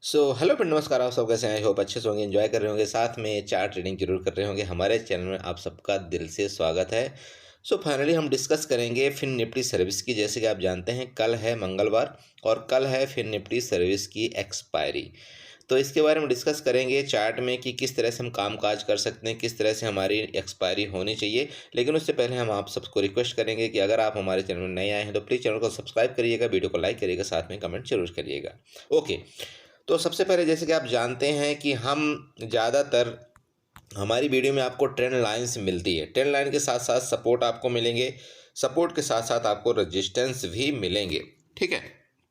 Hello friend, नमस्कार। आप सब कैसे हैं? आई होप अच्छे से होंगे, एंजॉय कर रहे होंगे, साथ में चार्ट ट्रेडिंग जरूर कर रहे होंगे। हमारे चैनल में आप सबका दिल से स्वागत है। फाइनली हम डिस्कस करेंगे फिन निफ्टी सर्विस की। जैसे कि आप जानते हैं, कल है मंगलवार और कल है फिन निफ्टी सर्विस की एक्सपायरी। तो इसके बारे में डिस्कस करेंगे चार्ट में कि किस तरह से हम काम काज कर सकते हैं, किस तरह से हमारी एक्सपायरी होनी चाहिए। लेकिन उससे पहले हम आप सबको रिक्वेस्ट करेंगे कि अगर आप हमारे चैनल में नए आए हैं तो प्लीज़ चैनल को सब्सक्राइब करिएगा, वीडियो को लाइक करिएगा, साथ में कमेंट जरूर करिएगा। ओके। तो सबसे पहले जैसे कि आप जानते हैं कि हम ज़्यादातर हमारी वीडियो में आपको ट्रेंड लाइन्स मिलती है। ट्रेंड लाइन के साथ साथ सपोर्ट आपको मिलेंगे, सपोर्ट के साथ साथ आपको रेजिस्टेंस भी मिलेंगे। ठीक है।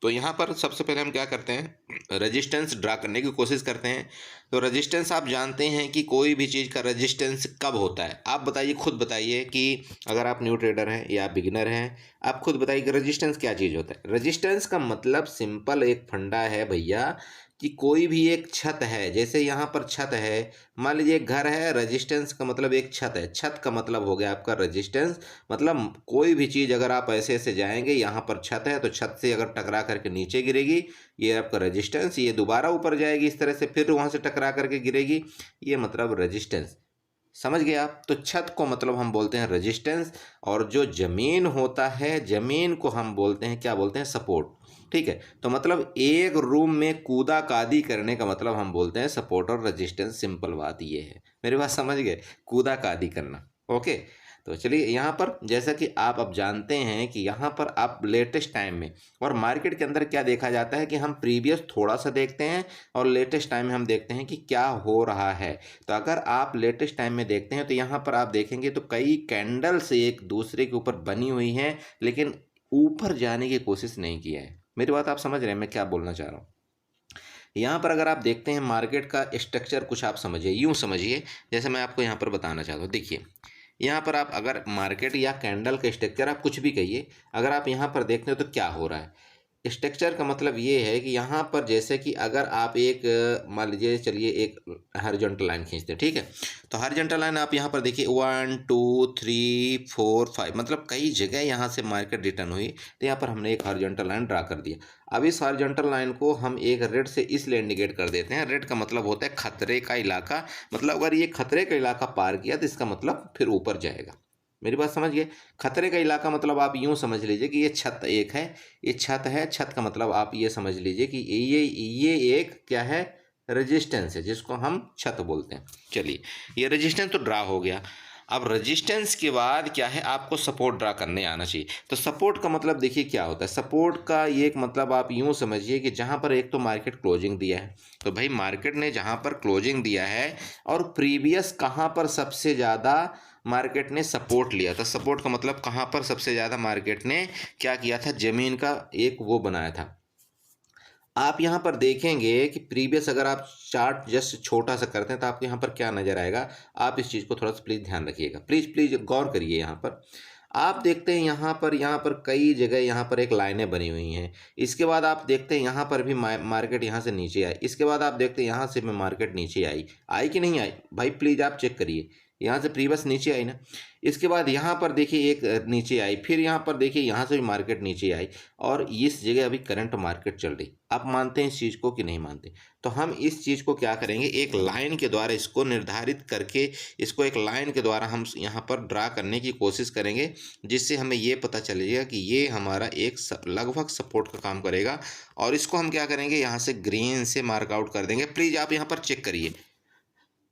तो यहाँ पर सबसे पहले हम क्या करते हैं, रेजिस्टेंस ड्रा करने की कोशिश करते हैं। तो रेजिस्टेंस आप जानते हैं कि कोई भी चीज़ का रेजिस्टेंस कब होता है। आप बताइए, खुद बताइए कि अगर आप न्यू ट्रेडर हैं या बिगिनर हैं, आप खुद बताइए कि रेजिस्टेंस क्या चीज़ होता है। रेजिस्टेंस का मतलब सिंपल एक फंडा है भैया, कि कोई भी एक छत है। जैसे यहाँ पर छत है, मान लीजिए एक घर है, रेजिस्टेंस का मतलब एक छत है। छत का मतलब हो गया आपका रेजिस्टेंस। मतलब कोई भी चीज़ अगर आप ऐसे ऐसे जाएंगे, यहाँ पर छत है तो छत से अगर टकरा करके नीचे गिरेगी, ये आपका रेजिस्टेंस। ये दोबारा ऊपर जाएगी इस तरह से, फिर वहाँ से टकरा करके गिरेगी, ये मतलब रेजिस्टेंस। समझ गए आप? तो छत को मतलब हम बोलते हैं रेजिस्टेंस, और जो जमीन होता है, जमीन को हम बोलते हैं, क्या बोलते हैं, सपोर्ट। ठीक है। तो मतलब एक रूम में कूदा कादी करने का मतलब हम बोलते हैं सपोर्ट और रेजिस्टेंस। सिंपल बात ये है। मेरी बात समझ गए? कूदा कादी करना। ओके। तो चलिए, यहाँ पर जैसा कि आप अब जानते हैं कि यहाँ पर आप लेटेस्ट टाइम में और मार्केट के अंदर क्या देखा जाता है कि हम प्रीवियस थोड़ा सा देखते हैं और लेटेस्ट टाइम में हम देखते हैं कि क्या हो रहा है। तो अगर आप लेटेस्ट टाइम में देखते हैं तो यहाँ पर आप देखेंगे तो कई कैंडल्स एक दूसरे के ऊपर बनी हुई हैं, लेकिन ऊपर जाने की कोशिश नहीं किया है। मेरी बात आप समझ रहे हैं मैं क्या बोलना चाह रहा हूँ? यहाँ पर अगर आप देखते हैं मार्केट का स्ट्रक्चर, कुछ आप समझिए, यूँ समझिए जैसे मैं आपको यहाँ पर बताना चाहता हूँ। देखिए, यहाँ पर आप अगर मार्केट या कैंडल का स्ट्रक्चर, आप कुछ भी कहिए, अगर आप यहाँ पर देखते हो तो क्या हो रहा है। स्ट्रक्चर का मतलब ये है कि यहाँ पर जैसे कि अगर आप एक मान लीजिए, चलिए एक हॉरिजॉन्टल लाइन खींचते हैं। ठीक है। तो हॉरिजॉन्टल लाइन आप यहाँ पर देखिए 1 2 3 4 5, मतलब कई जगह यहाँ से मार्केट रिटर्न हुई, तो यहाँ पर हमने एक हॉरिजॉन्टल लाइन ड्रा कर दिया। अब इस हॉरिजॉन्टल लाइन को हम एक रेड से इसलिए इंडिकेट कर देते हैं। रेड का मतलब होता है खतरे का इलाका। मतलब अगर ये खतरे का इलाका पार किया तो इसका मतलब फिर ऊपर जाएगा। मेरी बात समझ गए? खतरे का इलाका मतलब आप यूं समझ लीजिए कि ये छत एक है, ये छत है। छत का मतलब आप ये समझ लीजिए कि ये एक क्या है, रेजिस्टेंस है, जिसको हम छत बोलते हैं। चलिए, ये रेजिस्टेंस तो ड्रा हो गया। अब रेजिस्टेंस के बाद क्या है, आपको सपोर्ट ड्रा करने आना चाहिए। तो सपोर्ट का मतलब देखिए क्या होता है। सपोर्ट का ये एक मतलब आप यूं समझिए कि जहां पर एक तो मार्केट क्लोजिंग दिया है, तो भाई मार्केट ने जहां पर क्लोजिंग दिया है और प्रीवियस कहां पर सबसे ज़्यादा मार्केट ने सपोर्ट लिया था। सपोर्ट का मतलब कहां पर सबसे ज़्यादा मार्केट ने क्या किया था, जमीन का एक वो बनाया था। आप यहाँ पर देखेंगे कि प्रीवियस अगर आप चार्ट जस्ट छोटा सा करते हैं तो आपको यहाँ पर क्या नजर आएगा। आप इस चीज़ को थोड़ा सा प्लीज़ ध्यान रखिएगा, प्लीज़ प्लीज़ गौर करिए। यहाँ पर आप देखते हैं, यहाँ पर कई जगह यहाँ पर एक लाइनें बनी हुई हैं। इसके बाद आप देखते हैं यहाँ पर भी मार्केट यहाँ से नीचे आई। इसके बाद आप देखते हैं यहाँ से भी मार्केट नीचे आई। आई कि नहीं आई भाई, प्लीज़ आप चेक करिए। यहाँ से प्रीवियस नीचे आई ना। इसके बाद यहाँ पर देखिए एक नीचे आई, फिर यहाँ पर देखिए यहाँ से भी मार्केट नीचे आई, और इस जगह अभी करंट मार्केट चल रही। आप मानते हैं इस चीज़ को कि नहीं मानते? तो हम इस चीज़ को क्या करेंगे, एक लाइन के द्वारा इसको निर्धारित करके, इसको एक लाइन के द्वारा हम यहाँ पर ड्रा करने की कोशिश करेंगे, जिससे हमें ये पता चलेगा कि ये हमारा एक लगभग सपोर्ट का काम करेगा। और इसको हम क्या करेंगे, यहाँ से ग्रीन से मार्कआउट कर देंगे। प्लीज़ आप यहाँ पर चेक करिए,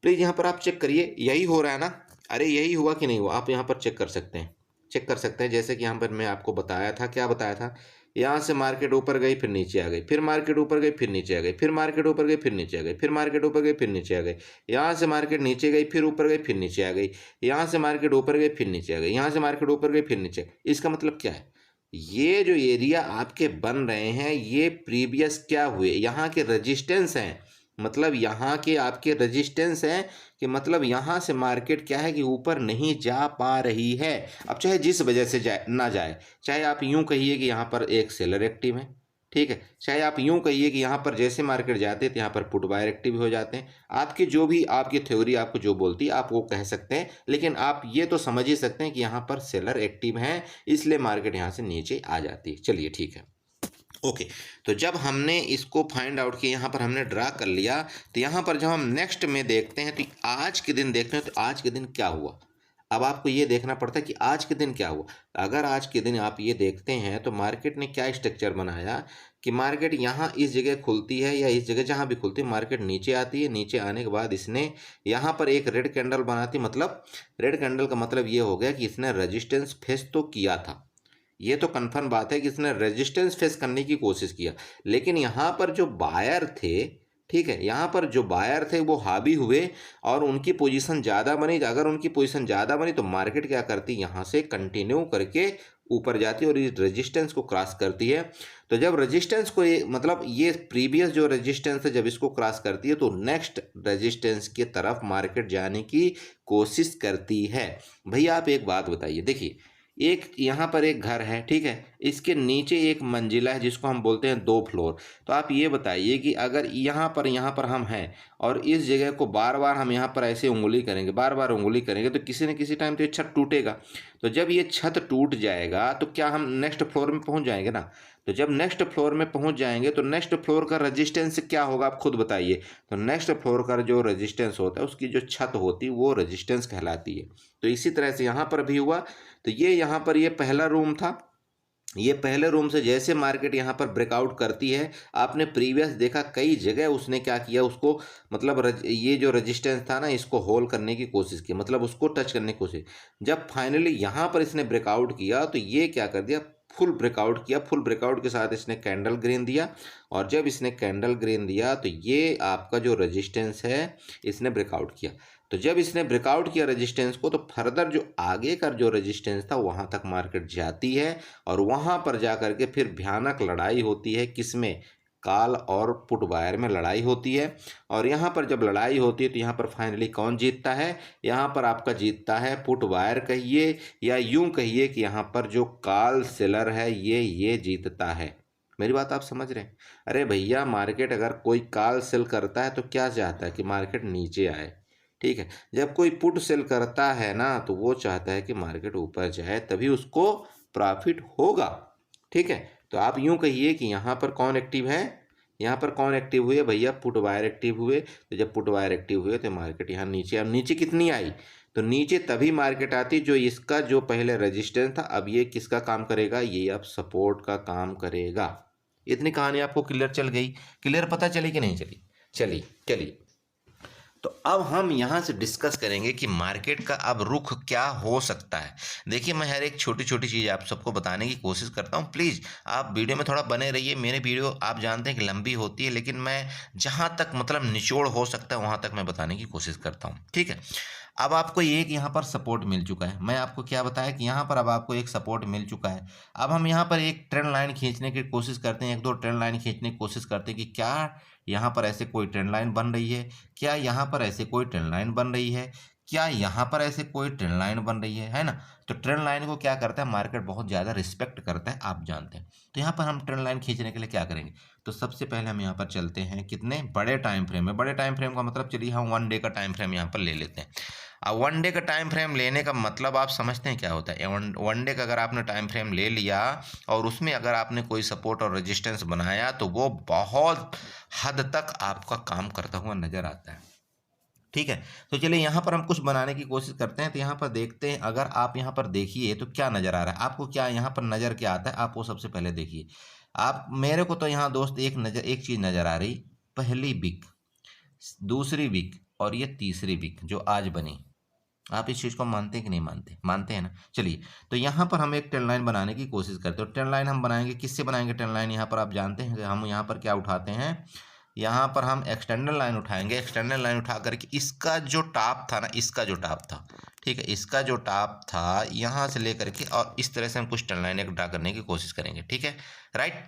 प्लीज़ यहाँ पर आप चेक करिए, यही हो रहा है ना? अरे यही हुआ कि नहीं हुआ, आप यहाँ पर चेक कर सकते हैं, चेक कर सकते हैं। जैसे कि यहाँ पर मैं आपको बताया था, क्या बताया था, यहाँ से मार्केट ऊपर गई, फिर नीचे आ गई, फिर मार्केट ऊपर गई, फिर नीचे आ गई, फिर मार्केट ऊपर गई, फिर नीचे आ गई, फिर मार्केट ऊपर गई, फिर नीचे आ गई। यहाँ से मार्केट नीचे गई, फिर ऊपर गई, फिर नीचे आ गई। यहाँ से मार्केट ऊपर गई, फिर नीचे आ गई। यहाँ से मार्केट ऊपर गई, फिर नीचे। इसका मतलब क्या है, ये जो एरिया आपके बन रहे हैं, ये प्रीवियस क्या हुए, यहाँ के रजिस्टेंस हैं। मतलब यहाँ के आपके रेजिस्टेंस हैं, कि मतलब यहाँ से मार्केट क्या है कि ऊपर नहीं जा पा रही है। अब चाहे जिस वजह से जाए ना जाए, चाहे आप यूं कहिए कि यहाँ पर एक सेलर एक्टिव है, ठीक है, चाहे आप यूं कहिए कि यहाँ पर जैसे मार्केट जाते हैं तो यहाँ पर पुट बायर एक्टिव हो जाते हैं। आपकी जो भी आपकी थ्योरी आपको जो बोलती है आप वो कह सकते हैं, लेकिन आप ये तो समझ ही सकते हैं कि यहाँ पर सेलर एक्टिव हैं, इसलिए मार्केट यहाँ से नीचे आ जाती है। चलिए ठीक है। ओके। तो जब हमने इसको फाइंड आउट किया, यहाँ पर हमने ड्रा कर लिया, तो यहाँ पर जब हम नेक्स्ट में देखते हैं तो आज के दिन देखते हैं तो आज के दिन क्या हुआ। अब आपको ये देखना पड़ता है कि आज के दिन क्या हुआ। अगर आज के दिन आप ये देखते हैं तो मार्केट ने क्या स्ट्रक्चर बनाया कि मार्केट यहाँ इस जगह खुलती है या इस जगह जहाँ भी खुलती है मार्केट नीचे आती है, नीचे आने के बाद इसने यहाँ पर एक रेड कैंडल बनाती, मतलब रेड कैंडल का मतलब ये हो गया कि इसने रेजिस्टेंस फेस तो किया था, ये तो कंफर्म बात है कि इसने रेजिस्टेंस फेस करने की कोशिश किया, लेकिन यहाँ पर जो बायर थे, ठीक है, यहाँ पर जो बायर थे वो हावी हुए और उनकी पोजीशन ज़्यादा बनी। अगर उनकी पोजीशन ज़्यादा बनी तो मार्केट क्या करती, यहाँ से कंटिन्यू करके ऊपर जाती और इस रेजिस्टेंस को क्रॉस करती है। तो जब रेजिस्टेंस को मतलब ये प्रीवियस जो रेजिस्टेंस है जब इसको क्रॉस करती है तो नेक्स्ट रेजिस्टेंस की तरफ मार्केट जाने की कोशिश करती है। भैया आप एक बात बताइए, देखिए एक यहाँ पर एक घर है, ठीक है, इसके नीचे एक मंजिला है जिसको हम बोलते हैं 2 फ्लोर। तो आप ये बताइए कि अगर यहाँ पर हम हैं और इस जगह को बार बार हम यहाँ पर ऐसे उंगली करेंगे, बार बार उंगली करेंगे तो किसी न किसी टाइम तो ये छत टूटेगा। तो जब ये छत टूट जाएगा तो क्या हम नेक्स्ट फ्लोर में पहुँच जाएंगे ना। तो जब नेक्स्ट फ्लोर में पहुँच जाएंगे तो नेक्स्ट फ्लोर का रजिस्टेंस क्या होगा आप खुद बताइए। तो नेक्स्ट फ्लोर का जो रजिस्टेंस होता है उसकी जो छत होती है वो रजिस्टेंस कहलाती है। तो इसी तरह से यहाँ पर भी हुआ। तो ये यहाँ पर ये पहला रूम था, ये पहले रूम से जैसे मार्केट यहाँ पर ब्रेकआउट करती है, आपने प्रीवियस देखा कई जगह उसने क्या किया, उसको मतलब ये जो रेजिस्टेंस था ना इसको होल्ड करने की कोशिश की, मतलब उसको टच करने की कोशिश। जब फाइनली यहाँ पर इसने ब्रेकआउट किया तो ये क्या कर दिया, फुल ब्रेकआउट किया। फुल ब्रेकआउट के साथ इसने कैंडल ग्रीन दिया और जब इसने कैंडल ग्रीन दिया तो ये आपका जो रेजिस्टेंस है इसने ब्रेकआउट किया। तो जब इसने ब्रेकआउट किया रेजिस्टेंस को तो फर्दर जो आगे का जो रेजिस्टेंस था वहाँ तक मार्केट जाती है और वहाँ पर जा कर के फिर भयानक लड़ाई होती है, किसमें, कॉल और पुट बायर में लड़ाई होती है। और यहाँ पर जब लड़ाई होती है तो यहाँ पर फाइनली कौन जीतता है, यहाँ पर आपका जीतता है पुट बायर कहिए या यूं कहिए कि यहाँ पर जो कॉल सेलर है ये जीतता है। मेरी बात आप समझ रहे हैं। अरे भैया मार्केट अगर कोई कॉल सेल करता है तो क्या चाहता है कि मार्केट नीचे आए, ठीक है। जब कोई पुट सेल करता है ना तो वो चाहता है कि मार्केट ऊपर जाए तभी उसको प्रॉफिट होगा, ठीक है। तो आप यूं कहिए कि यहाँ पर कौन एक्टिव है, यहाँ पर कौन एक्टिव हुए भैया, पुट बायर एक्टिव हुए। तो जब पुट बायर एक्टिव हुए तो मार्केट यहाँ नीचे, अब नीचे कितनी आई, तो नीचे तभी मार्केट आती जो इसका जो पहले रेजिस्टेंस था अब ये किसका काम करेगा, ये अब सपोर्ट का काम करेगा। इतनी कहानी आपको क्लियर चल गई, क्लियर पता चली कि नहीं चली, चलिए चलिए। तो अब हम यहाँ से डिस्कस करेंगे कि मार्केट का अब रुख क्या हो सकता है। देखिए मैं हर एक छोटी छोटी चीज़ आप सबको बताने की कोशिश करता हूँ, प्लीज़ आप वीडियो में थोड़ा बने रहिए। मेरे वीडियो आप जानते हैं कि लंबी होती है लेकिन मैं जहाँ तक मतलब निचोड़ हो सकता है वहाँ तक मैं बताने की कोशिश करता हूँ, ठीक है। अब आपको एक यहाँ पर सपोर्ट मिल चुका है, मैं आपको क्या बताया कि यहाँ पर अब आपको एक सपोर्ट मिल चुका है। अब हम यहाँ पर एक ट्रेंड लाइन खींचने की कोशिश करते हैं, एक दो ट्रेंड लाइन खींचने की कोशिश करते हैं कि क्या यहाँ पर ऐसे कोई ट्रेंड लाइन बन रही है, क्या यहाँ पर ऐसे कोई ट्रेंड लाइन बन रही है, क्या यहाँ पर ऐसे कोई ट्रेंड लाइन बन रही है ना। तो ट्रेंड लाइन को क्या करता है मार्केट बहुत ज़्यादा रिस्पेक्ट करता है, आप जानते हैं। तो यहाँ पर हम ट्रेंड लाइन खींचने के लिए क्या करेंगे, तो सबसे पहले हम यहाँ पर चलते हैं कितने बड़े टाइम फ्रेम में। बड़े टाइम फ्रेम का मतलब चलिए हम 1 डे का टाइम फ्रेम यहाँ पर ले लेते हैं। अब 1 डे का टाइम फ्रेम लेने का मतलब आप समझते हैं क्या होता है। 1 डे का अगर आपने टाइम फ्रेम ले लिया और उसमें अगर आपने कोई सपोर्ट और रेजिस्टेंस बनाया तो वो बहुत हद तक आपका काम करता हुआ नजर आता है, ठीक है। तो चलिए यहाँ पर हम कुछ बनाने की कोशिश करते हैं। तो यहाँ पर देखते हैं, अगर आप यहाँ पर देखिए तो क्या नज़र आ रहा है आपको, क्या यहाँ पर नज़र क्या आता है आप वो सबसे पहले देखिए। आप मेरे को तो यहाँ दोस्त एक चीज़ नज़र आ रही, पहली विक, दूसरी विक और ये तीसरी विक जो आज बनी। आप इस चीज़ को मानते हैं कि नहीं मानते, मानते हैं ना। चलिए तो यहाँ पर हम एक ट्रेंड लाइन बनाने की कोशिश करते हैं। ट्रेंड लाइन हम बनाएंगे, किससे बनाएंगे ट्रेंड लाइन, यहाँ पर आप जानते हैं कि हम यहाँ पर क्या उठाते हैं, यहाँ पर हम एक्सटेंडर लाइन उठाएंगे। एक्सटेंडर लाइन उठा करके इसका जो टॉप था ना, इसका जो टॉप था, ठीक है, इसका जो टॉप था यहाँ से लेकर के और इस तरह से हम कुछ ट्रेंड लाइन ड्रा करने की कोशिश करेंगे, ठीक है, राइट।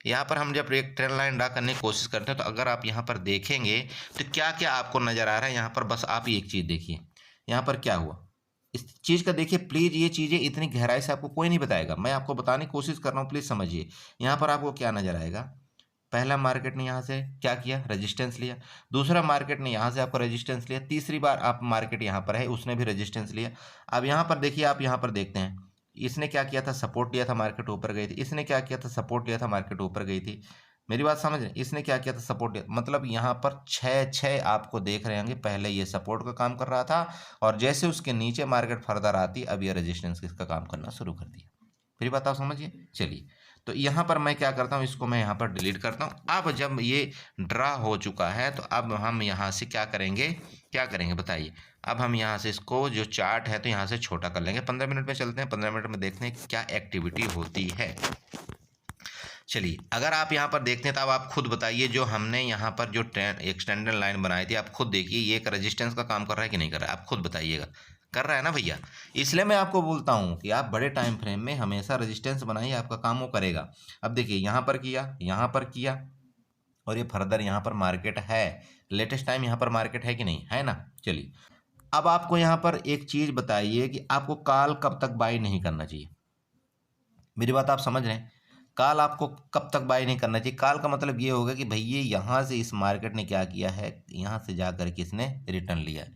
यहाँ पर हम जब एक ट्रेंड लाइन ड्रा करने की कोशिश करते हैं तो अगर आप यहाँ पर देखेंगे तो क्या क्या आपको नज़र आ रहा है यहाँ पर, बस आप एक चीज़ देखिए यहाँ पर क्या हुआ इस चीज़ का देखिए प्लीज़। ये चीज़ें इतनी गहराई से आपको कोई नहीं बताएगा, मैं आपको बताने की कोशिश कर रहा हूँ, प्लीज़ समझिए। यहाँ पर आपको क्या नज़र आएगा, पहला मार्केट ने यहाँ से क्या किया, रेजिस्टेंस लिया। दूसरा मार्केट ने यहाँ से आपको रेजिस्टेंस लिया। तीसरी बार आप मार्केट यहाँ पर है उसने भी रेजिस्टेंस लिया। अब यहाँ पर देखिए, आप यहाँ पर देखते हैं इसने क्या किया था, सपोर्ट लिया था, मार्केट ऊपर गई थी। इसने क्या किया था, सपोर्ट लिया था, मार्केट ऊपर गई थी। मेरी बात समझ रहे हैं? इसने क्या किया था, सपोर्ट लिया, मतलब यहाँ पर 6 आपको देख रहे होंगे, पहले ये सपोर्ट का काम कर रहा था और जैसे उसके नीचे मार्केट फर्दर आती अब ये रेजिस्टेंस इसका काम करना शुरू कर दिया। मेरी बात आप समझिए। चलिए, तो यहाँ पर मैं क्या करता हूँ, इसको मैं यहाँ पर डिलीट करता हूँ। अब जब ये ड्रा हो चुका है तो अब हम यहाँ से क्या करेंगे बताइए। अब हम यहाँ से इसको जो चार्ट है तो यहाँ से छोटा कर लेंगे। 15 मिनट में चलते हैं, 15 मिनट में देखते हैं क्या एक्टिविटी होती है। चलिए, अगर आप यहाँ पर देखते हैं तो अब आप खुद बताइए, जो हमने यहाँ पर जो एक्सटेंडेड लाइन बनाई थी, आप खुद देखिए ये एक रेजिस्टेंस का काम कर रहा है कि नहीं कर रहा है, आप खुद बताइएगा। कर रहा है ना भैया? इसलिए मैं आपको बोलता हूँ कि आप बड़े टाइम फ्रेम में हमेशा रेजिस्टेंस बनाइए, आपका काम वो करेगा। अब देखिए, यहाँ पर किया, यहाँ पर किया और ये फर्दर यहाँ पर मार्केट है। लेटेस्ट टाइम यहाँ पर मार्केट है कि नहीं है ना? चलिए, अब आपको यहाँ पर एक चीज़ बताइए कि आपको कॉल कब तक बाई नहीं करना चाहिए। मेरी बात आप समझ रहे हैं? कॉल आपको कब तक बाय नहीं करना चाहिए। कॉल का मतलब ये होगा कि भैया यहाँ से इस मार्केट ने क्या किया है, यहाँ से जा कर के इसने रिटर्न लिया है।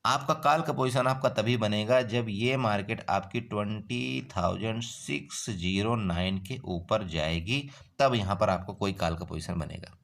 आपका कॉल का पोजीशन आपका तभी बनेगा जब ये मार्केट आपकी 20,609 के ऊपर जाएगी, तब यहाँ पर आपको कोई कॉल का पोजीशन बनेगा।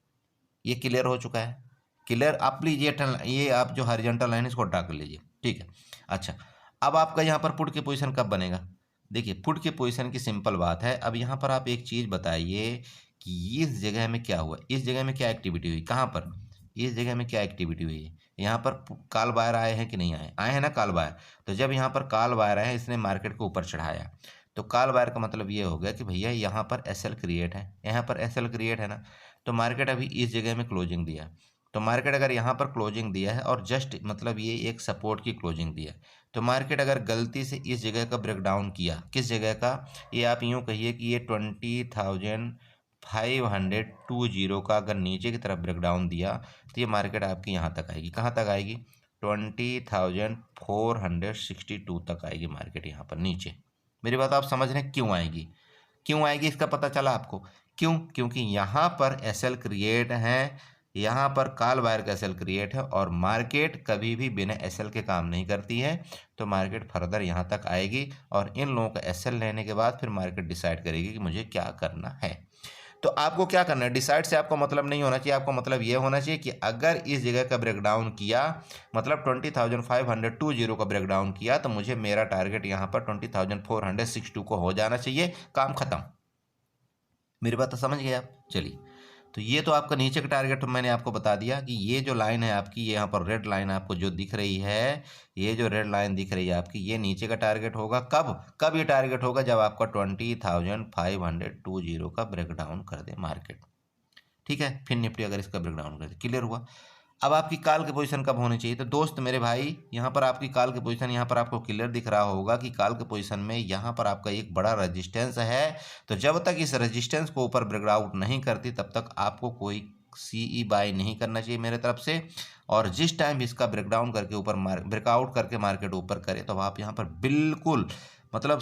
ये क्लियर हो चुका है? क्लियर? आप लीजिए, ये आप जो हॉरिजॉन्टल लाइन इसको ड्रा कर लीजिए, ठीक है। अच्छा, अब आपका यहाँ पर पुट की पोजीशन कब बनेगा? देखिए, पुट की पोजीशन की सिंपल बात है। अब यहाँ पर आप एक चीज़ बताइए कि इस जगह में क्या हुआ, इस जगह में क्या एक्टिविटी हुई, कहाँ पर, इस जगह में क्या एक्टिविटी हुई है। यहाँ पर कॉल बायर आए हैं कि नहीं आए, आए हैं ना कॉल बायर। तो जब यहाँ पर कॉल बायर आए हैं, इसने मार्केट को ऊपर चढ़ाया, तो कॉल बायर का मतलब ये हो गया कि भैया यहाँ पर एसएल क्रिएट है, यहाँ पर एसएल क्रिएट है ना। तो मार्केट अभी इस जगह में क्लोजिंग दिया, तो मार्केट अगर यहाँ पर क्लोजिंग दिया है और जस्ट मतलब ये एक सपोर्ट की क्लोजिंग दिया, तो मार्केट अगर गलती से इस जगह का ब्रेकडाउन किया, किस जगह का, ये आप यूँ कहिए कि ये 20,520 का अगर नीचे की तरफ ब्रेकडाउन दिया, तो ये मार्केट आपकी यहाँ तक आएगी। कहाँ तक आएगी? 20,462 तक आएगी मार्केट यहाँ पर नीचे। मेरी बात आप समझ रहे हैं? क्यों आएगी, क्यों आएगी इसका पता चला आपको? क्यों? क्योंकि यहाँ पर एसएल क्रिएट है, यहाँ पर कॉल बायर का एसएल क्रिएट है और मार्केट कभी भी बिना एसएल के काम नहीं करती है। तो मार्केट फर्दर यहाँ तक आएगी और इन लोगों का एसएल लेने के बाद फिर मार्केट डिसाइड करेगी कि मुझे क्या करना है। तो आपको क्या करना है, डिसाइड से आपको मतलब नहीं होना चाहिए। आपको मतलब ये होना चाहिए कि अगर इस जगह का ब्रेकडाउन किया, मतलब 20,520 का ब्रेकडाउन किया, तो मुझे मेरा टारगेट यहाँ पर 20,462 को हो जाना चाहिए, काम खत्म। मेरी बात तो समझ गए आप? चलिए, तो ये तो आपका नीचे का टारगेट मैंने आपको बता दिया कि ये जो लाइन है आपकी, ये यहाँ पर रेड लाइन आपको जो दिख रही है, ये जो रेड लाइन दिख रही है आपकी, ये नीचे का टारगेट होगा। कब ये टारगेट होगा? जब आपका 20,520 का ब्रेकडाउन कर दे मार्केट, ठीक है। फिर निफ्टी अगर इसका ब्रेकडाउन कर दे, क्लियर हुआ। अब आपकी कॉल की पोजीशन कब होनी चाहिए? तो दोस्त मेरे भाई, यहाँ पर आपकी कॉल की पोजीशन, यहाँ पर आपको क्लियर दिख रहा होगा कि कॉल की पोजीशन में यहाँ पर आपका एक बड़ा रेजिस्टेंस है। तो जब तक इस रेजिस्टेंस को ऊपर ब्रेकआउट नहीं करती, तब तक आपको कोई सीई बाय नहीं करना चाहिए मेरे तरफ से। और जिस टाइम इसका ब्रेकडाउन करके ऊपर ब्रेकआउट करके मार्केट ऊपर करे, तो आप यहाँ पर बिल्कुल मतलब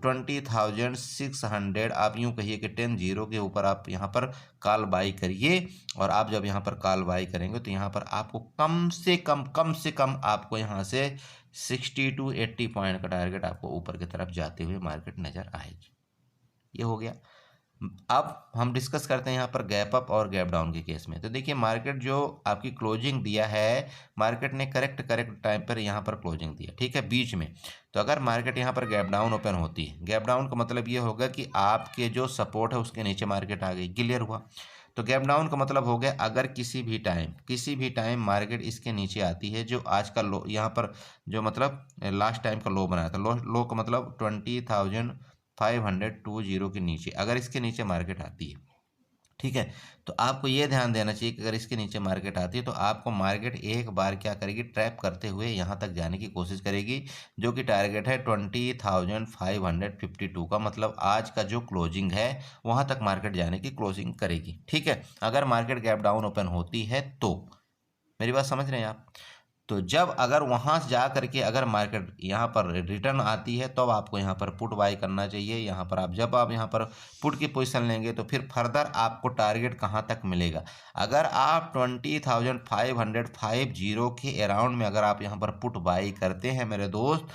20,600 आप यूँ कहिए कि 10 के ऊपर आप यहाँ पर कॉल बाई करिए। और आप जब यहाँ पर कॉल बाई करेंगे तो यहाँ पर आपको कम से कम आपको यहाँ से 60 to 80 पॉइंट का टारगेट आपको ऊपर की तरफ जाते हुए मार्केट नज़र आएगी। ये हो गया। अब हम डिस्कस करते हैं यहाँ पर गैप अप और गैप डाउन के केस में। तो देखिए, मार्केट जो आपकी क्लोजिंग दिया है, मार्केट ने करेक्ट टाइम पर यहाँ पर क्लोजिंग दिया, ठीक है, बीच में। तो अगर मार्केट यहाँ पर गैप डाउन ओपन होती है, गैप डाउन का मतलब ये होगा कि आपके जो सपोर्ट है उसके नीचे मार्केट आ गई, क्लियर हुआ। तो गैप डाउन का मतलब हो गया, अगर किसी भी टाइम मार्केट इसके नीचे आती है, जो आज का लो यहाँ पर जो मतलब लास्ट टाइम का लो बनाया था, लो का मतलब 20,520 के नीचे, अगर इसके नीचे मार्केट आती है, ठीक है। तो आपको ये ध्यान देना चाहिए कि अगर इसके नीचे मार्केट आती है तो आपको मार्केट एक बार क्या करेगी, ट्रैप करते हुए यहाँ तक जाने की कोशिश करेगी, जो कि टारगेट है 20,552 का। मतलब आज का जो क्लोजिंग है वहाँ तक मार्केट जाने की क्लोजिंग करेगी, ठीक है। अगर मार्केट गैप डाउन ओपन होती है तो, मेरी बात समझ रहे हैं आप? तो जब अगर वहाँ से जा करके अगर मार्केट यहाँ पर रिटर्न आती है, तो आपको यहाँ पर पुट बाई करना चाहिए। यहाँ पर जब आप यहाँ पर पुट की पोजीशन लेंगे तो फिर फर्दर आपको टारगेट कहाँ तक मिलेगा। अगर आप 20,550 के अराउंड में अगर आप यहाँ पर पुट बाई करते हैं मेरे दोस्त,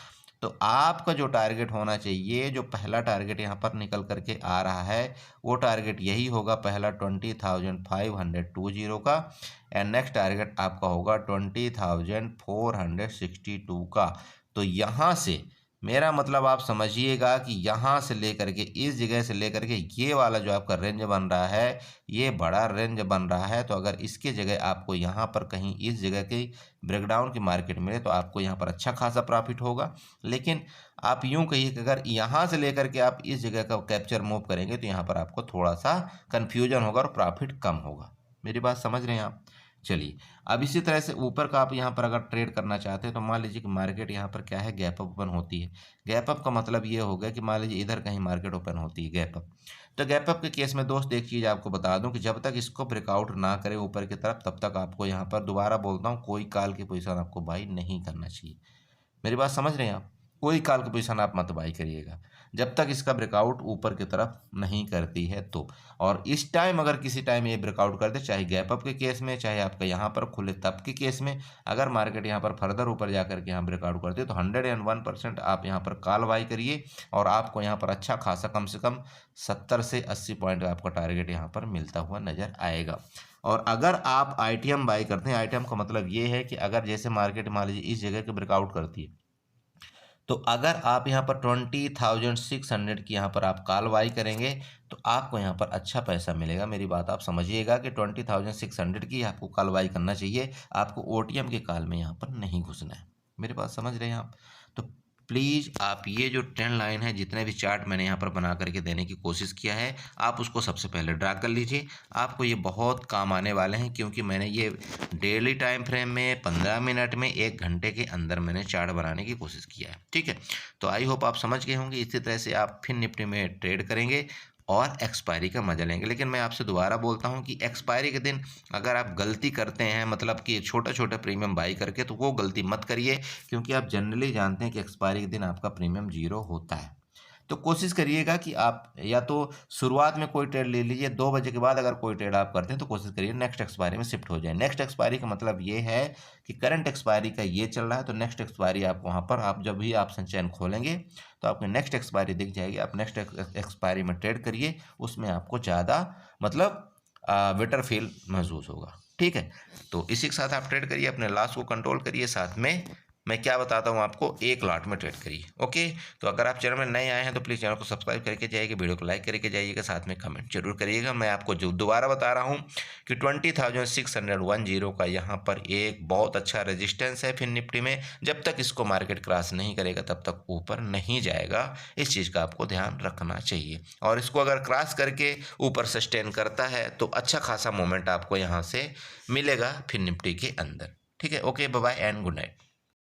तो आपका जो टारगेट होना चाहिए, जो पहला टारगेट यहाँ पर निकल करके आ रहा है, वो टारगेट यही होगा, पहला 20,520 का, एंड नेक्स्ट टारगेट आपका होगा 20,462 का। तो यहाँ से मेरा मतलब आप समझिएगा कि यहाँ से लेकर के इस जगह से लेकर के ये वाला जो आपका रेंज बन रहा है, ये बड़ा रेंज बन रहा है। तो अगर इसके जगह आपको यहाँ पर कहीं इस जगह की ब्रेकडाउन की मार्केट मिले तो आपको यहाँ पर अच्छा खासा प्रॉफिट होगा। लेकिन आप यूँ कहिए कि अगर यहाँ से लेकर के आप इस जगह का कैप्चर मूव करेंगे तो यहाँ पर आपको थोड़ा सा कन्फ्यूजन होगा और प्रॉफिट कम होगा। मेरी बात समझ रहे हैं आप? चलिए, अब इसी तरह से ऊपर का आप यहाँ पर अगर ट्रेड करना चाहते हैं तो मान लीजिए कि मार्केट यहाँ पर क्या है, गैप अप ओपन होती है। गैप अप का मतलब ये हो गया कि मान लीजिए इधर कहीं मार्केट ओपन होती है गैप अप। तो गैप अप के केस में दोस्त एक चीज़ आपको बता दूं कि जब तक इसको ब्रेकआउट ना करे ऊपर की तरफ, तब तक आपको यहाँ पर दोबारा बोलता हूँ कोई कॉल की पोजीशन आपको बाई नहीं करना चाहिए। मेरी बात समझ रहे हैं आप? कोई कॉल की पोजीशन आप मत बाई करिएगा जब तक इसका ब्रेकआउट ऊपर की तरफ नहीं करती है तो। और इस टाइम अगर किसी टाइम ये ब्रेकआउट कर दे, चाहे गैप अप के केस में, चाहे आपका यहाँ पर खुले तब के केस में, अगर मार्केट यहाँ पर फर्दर ऊपर जाकर के यहाँ ब्रेकआउट करते तो 101% आप यहाँ पर कॉल बाई करिए और आपको यहाँ पर अच्छा खासा कम से कम 70 से 80 पॉइंट आपका टारगेट यहाँ पर मिलता हुआ नजर आएगा। और अगर आप आईटीएम बाई करते हैं, आईटीएम का मतलब ये है कि अगर जैसे मार्केट मान लीजिए इस जगह के ब्रेकआउट करती है, तो अगर आप यहाँ पर 20,600 की यहाँ पर आप कॉल बाई करेंगे तो आपको यहाँ पर अच्छा पैसा मिलेगा। मेरी बात आप समझिएगा कि 20,600 की आपको कॉल बाई करना चाहिए, आपको ओटीएम के कॉल में यहाँ पर नहीं घुसना है। मेरी बात समझ रहे हैं आप? तो प्लीज़ आप ये जो ट्रेंड लाइन है, जितने भी चार्ट मैंने यहाँ पर बना करके देने की कोशिश किया है, आप उसको सबसे पहले ड्रा कर लीजिए। आपको ये बहुत काम आने वाले हैं क्योंकि मैंने ये डेली टाइम फ्रेम में 15 मिनट में 1 घंटे के अंदर मैंने चार्ट बनाने की कोशिश किया है। ठीक है, तो आई होप आप समझ गए होंगे। इसी तरह से आप फिर निफ्टी में ट्रेड करेंगे और एक्सपायरी का मजा लेंगे। लेकिन मैं आपसे दोबारा बोलता हूं कि एक्सपायरी के दिन अगर आप गलती करते हैं, मतलब कि छोटा छोटा प्रीमियम बाई करके, तो वो गलती मत करिए क्योंकि आप जनरली जानते हैं कि एक्सपायरी के दिन आपका प्रीमियम 0 होता है। तो कोशिश करिएगा कि आप या तो शुरुआत में कोई ट्रेड ले लीजिए, 2 बजे के बाद अगर कोई ट्रेड आप करते हैं तो कोशिश करिए नेक्स्ट एक्सपायरी में शिफ्ट हो जाए। नेक्स्ट एक्सपायरी का मतलब ये है कि करंट एक्सपायरी का ये चल रहा है तो नेक्स्ट एक्सपायरी आप वहाँ पर आप जब भी आप चैन खोलेंगे तो आपको नेक्स्ट एक्सपायरी दिख जाएगी। आप नेक्स्ट एक्सपायरी में ट्रेड करिए, उसमें आपको ज़्यादा मतलब बेटर फील महसूस होगा। ठीक है, तो इसी के साथ आप ट्रेड करिए, अपने लॉस को कंट्रोल करिए, साथ में मैं क्या बताता हूँ आपको, एक लॉट में ट्रेड करिए। ओके, तो अगर आप चैनल में नए आए हैं तो प्लीज़ चैनल को सब्सक्राइब करके जाइएगा, वीडियो को लाइक करके जाइएगा, साथ में कमेंट जरूर करिएगा। मैं आपको जो दोबारा बता रहा हूँ कि 20,610 का यहाँ पर एक बहुत अच्छा रेजिस्टेंस है फिर निफ्टी में। जब तक इसको मार्केट क्रॉस नहीं करेगा तब तक ऊपर नहीं जाएगा, इस चीज़ का आपको ध्यान रखना चाहिए। और इसको अगर क्रॉस करके ऊपर सस्टेन करता है तो अच्छा खासा मोमेंट आपको यहाँ से मिलेगा फिर निफ्टी के अंदर। ठीक है, okay, bye bye and good night.